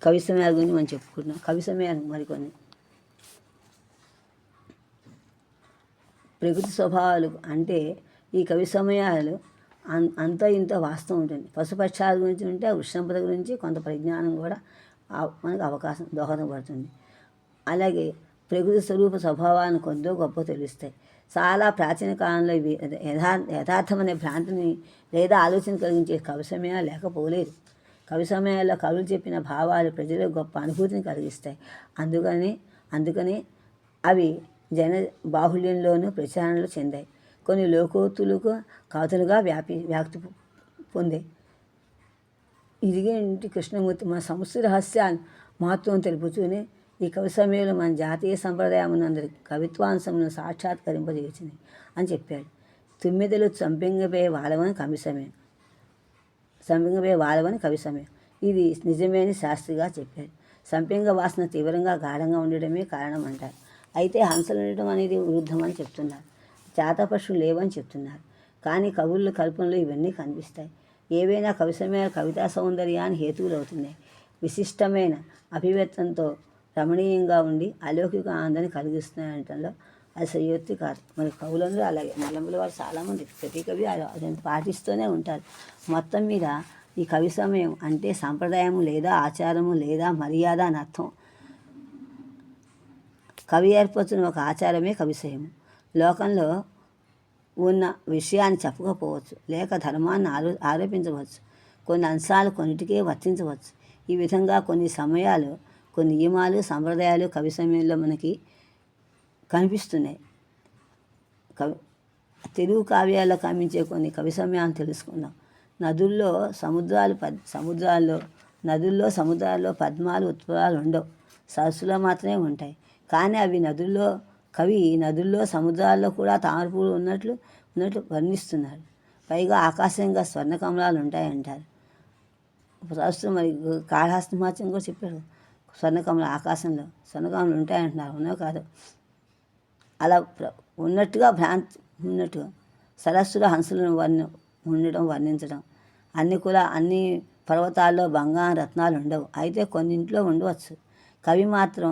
కవి సమయాల గురించి మనం చెప్పుకుంటున్నాం. కవి సమయాలు మరికొన్ని ప్రకృతి స్వభావాలు అంటే ఈ కవి సమయాలు అంత ఇంత వాస్తవం ఉంటుంది. పశుపక్షాల గురించి ఉంటే ఉష్ణంపద గురించి కొంత పరిజ్ఞానం కూడా మనకు అవకాశం దోహదపడుతుంది. అలాగే ప్రకృతి స్వరూప స్వభావాన్ని కొద్దో గొప్ప తెలుస్తాయి. చాలా ప్రాచీన కాలంలో ఇవి యథార్థమనే భ్రాంతిని లేదా ఆలోచన కలిగించే కవి సమయాలు లేకపోలేదు. కవి సమయాల్లో కవులు చెప్పిన భావాలు ప్రజలకు గొప్ప అనుభూతిని కలిగిస్తాయి. అందుకని అవి జన బాహుళ్యంలోనూ ప్రచారణలు చెందాయి. కొన్ని లోకోతులకు కథలుగా వ్యాప్తి పొందాయి. ఇదిగేంటి కృష్ణమూర్తి మన సంస్కృతి రహస్యాన్ని మహత్వం తెలుపుతూనే ఈ కవి సమయంలో మన జాతీయ సంప్రదాయమునందరి కవిత్వాంశమును సాక్షాత్కరింపజేసింది అని చెప్పాడు. తుమ్మిదలు చంపింగపోయే వాడవని కవి సమయం ఇది నిజమేని శాస్త్రిగా చెప్పాడు. సంపింగ వాసన తీవ్రంగా గాఢంగా ఉండడమే కారణం అంటారు. అయితే హంసలు ఉండటం అనేది వృద్ధమని చెప్తున్నారు. చేతపక్షులు లేవని చెప్తున్నారు. కానీ కవుల కల్పనలో ఇవన్నీ కనిపిస్తాయి. ఏవైనా కవి సమయాలు కవితా సౌందర్యాన్ని హేతువులు అవుతున్నాయి. విశిష్టమైన అభివ్యక్తంతో రమణీయంగా ఉండి అలౌకిక ఆనందాన్ని కలిగిస్తున్నాయంటంలో అది సయోక్తి కాదు. మరి కవులందరూ అలాగే నల్లముల వారు చాలామంది ప్రతి కవి అది పాటిస్తూనే ఉంటారు. మొత్తం మీద ఈ కవి సమయం అంటే సాంప్రదాయము లేదా ఆచారము లేదా మర్యాద అని అర్థం. కవి ఏర్పరచిన ఒక ఆచారమే కవిశయము. లోకంలో ఉన్న విషయాన్ని చెప్పకపోవచ్చు, లేక ధర్మాన్ని ఆరోపించవచ్చు. కొన్ని అంశాలు కొన్నిటికే వర్తించవచ్చు. ఈ విధంగా కొన్ని సమయాలు, కొన్ని నియమాలు, సంప్రదాయాలు కవి సమయంలో మనకి కనిపిస్తున్నాయి. తెలుగు కావ్యాల్లో కనిపించే కొన్ని కవి సమయాలను తెలుసుకుందాం. సముద్రాల్లో పద్మాలు ఉత్పలాలు ఉండవు, సరస్సులో మాత్రమే ఉంటాయి. కానీ అవి నదుల్లో సముద్రాల్లో కూడా తామరపూలు ఉన్నట్లు వర్ణిస్తున్నారు. పైగా ఆకాశంగా స్వర్ణకమలాలు ఉంటాయంటారు. ప్రస్తుతం మరి కాళహస్తిమాత్యం కూడా చెప్పాడు. స్వర్ణకమల ఆకాశంలో స్వర్ణకమలు ఉంటాయంటున్నారు. ఉన్నావు కాదు అలా ఉన్నట్టుగా సరస్సులో హంసలను వర్ణించడం. అన్ని పర్వతాల్లో బంగారు రత్నాలు ఉండవు. అయితే కొన్నింట్లో ఉండవచ్చు. కవి మాత్రం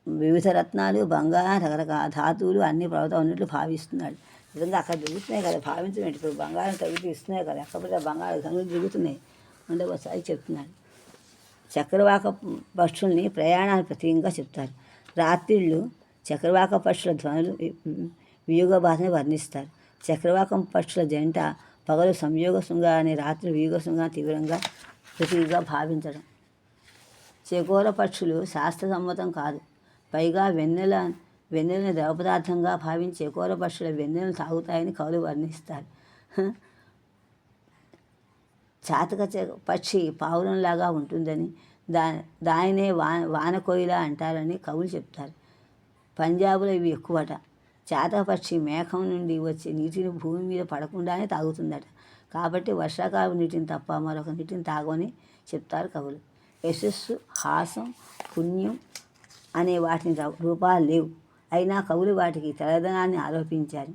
వివిధ రత్నాలు, బంగారం, రకరకాల ధాతువులు అన్ని పర్వతాలు ఉన్నట్లు భావిస్తున్నాడు. నిజంగా అక్కడ దిగుతున్నాయి కదా, భావించమేంటి? ఇప్పుడు బంగారం తగ్గితే ఇస్తున్నాయి కదా, ఎక్కడితే బంగారు గనులు దిగుతున్నాయి ఉండవచ్చాయి చెప్తున్నాడు. చక్రవాక పక్షుల్ని ప్రయాణానికి ప్రతీకంగా చెప్తారు. రాత్రిళ్ళు చక్రవాక పక్షుల ధ్వనులు వియోగ బాధని వర్ణిస్తారు. చక్రవాకం పక్షుల జంట పగలు సంయోగ శృంగారాన్ని, రాత్రి వియోగ శృంగారాన్ని తీవ్రంగా ప్రతీకగా భావించడం. చెకోర పక్షులు శాస్త్ర సమ్మతం కాదు. పైగా వెన్నెలని ద్రవ పదార్థంగా భావించి చెకోర పక్షుల వెన్నెలను తాగుతాయని కవులు వర్ణిస్తారు. చాతక పక్షి పావురంలాగా ఉంటుందని, దానినే వానకోయిల అంటారని కవులు చెప్తారు. పంజాబులో ఇవి ఎక్కువట. చాతక పక్షి మేఘం నుండి వచ్చే నీటిని భూమి మీద పడకుండానే తాగుతుందట. కాబట్టి వర్షాకాలం నీటిని తప్ప మరొక నీటిని తాగని చెప్తారు కవులు. యశస్సు, హాసం, పుణ్యం అనే వాటిని రూపాలు లేవు. అయినా కవులు వాటికి తెల్లదనాన్ని ఆరోపించారు.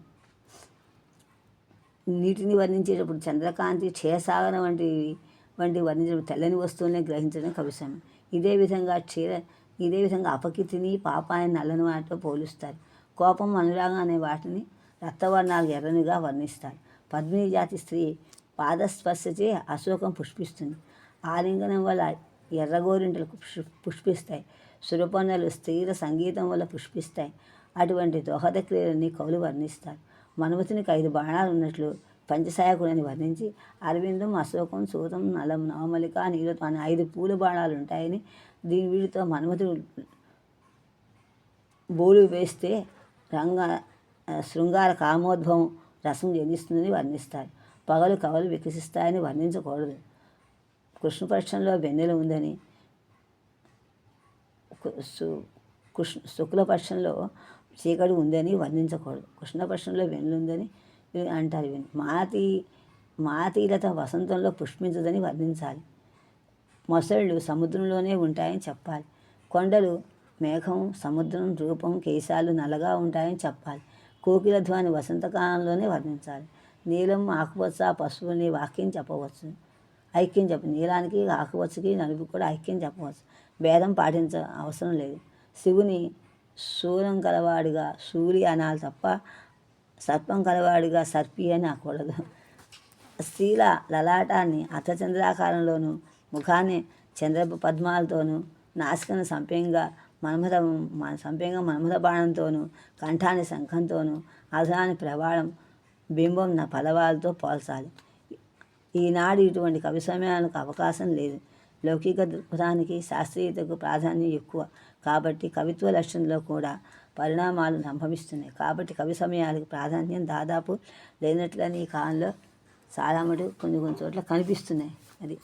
నీటిని వర్ణించేటప్పుడు చంద్రకాంతి, క్షీరసాగరం వంటి వర్ణించడం తెల్లని వస్తువులనే గ్రహించడం కవిశం. ఇదే విధంగా అపకీర్తిని, పాపాన్ని నల్లని వాటితో పోలుస్తారు. కోపం, అనురాగం అనే వాటిని రక్తవర్ణాలు ఎర్రనిగా వర్ణిస్తారు. పద్మిని జాతి స్త్రీ పాదస్పర్శచే అశోకం పుష్పిస్తుంది. ఆలింగనం వల్ల ఎర్రగోరింటలు పుష్పిస్తాయి. సురపన్నలు స్త్రీల సంగీతం వల్ల పుష్పిస్తాయి. అటువంటి దోహద క్రియలని కవులు వర్ణిస్తారు. మన్మథునికి 5 బాణాలు ఉన్నట్లు పంచసాయకుడని వర్ణించి అరవిందం, అశోకం, సూతం, నలం, నవమలిక, నీలతో అనే 5 పూల బాణాలు ఉంటాయని, వీటితో మన్మథుడు బోలు వేస్తే శృంగార కామోద్భవం రసం జనిస్తుందని వర్ణిస్తారు. పగలు కవులు వికసిస్తాయని వర్ణించకూడదు. కృష్ణపక్షంలో వెన్నెల ఉందని, శుక్లపక్షంలో చీకటి ఉందని వర్ణించకూడదు. కృష్ణపక్షంలో వెన్నెల ఉందని అంటారు. మాతీలత వసంతంలో పుష్పించదని వర్ణించాలి. మొసళ్ళు సముద్రంలోనే ఉంటాయని చెప్పాలి. కొండలు మేఘం, సముద్రం రూపం, కేశాలు నల్లగా ఉంటాయని చెప్పాలి. కోకిల ధ్వని వసంతకాలంలోనే వర్ణించాలి. నీలం, ఆకుపచ్చ, పసుపుని వాక్యం చెప్పవచ్చు. ఐక్యం చెప్పు. నీలానికి ఆకుపచ్చకి నలుపు కూడా ఐక్యం చెప్పవచ్చు. భేదం పాటించ అవసరం లేదు. శివుని శూలం కలవాడిగా శూలి అనాలి తప్ప సర్పం కలవాడిగా సర్పి అని అనకూడదు. స్త్రీల లలాటాన్ని అర్ధచంద్రాకారంలోను, ముఖాన్ని చంద్ర పద్మాలతోనూ, నాసికను సంపెంగ మన్మథ బాణంతోనూ, కంఠాన్ని శంఖంతోనూ, అధరాన్ని ప్రవాళం బింబం పలవాలతో పోల్చాలి. ఈనాడు ఇటువంటి కవి సమయాలకు అవకాశం లేదు. లౌకిక దృక్పథానికి శాస్త్రీయతకు ప్రాధాన్యం ఎక్కువ. కాబట్టి కవిత్వ లక్షణంలో కూడా పరిణామాలు సంభవిస్తున్నాయి. కాబట్టి కవి సమయాలకు ప్రాధాన్యం దాదాపు లేనట్లని ఈ కాలంలో చాలా మటుకు కొన్ని చోట్ల కనిపిస్తున్నాయి. అది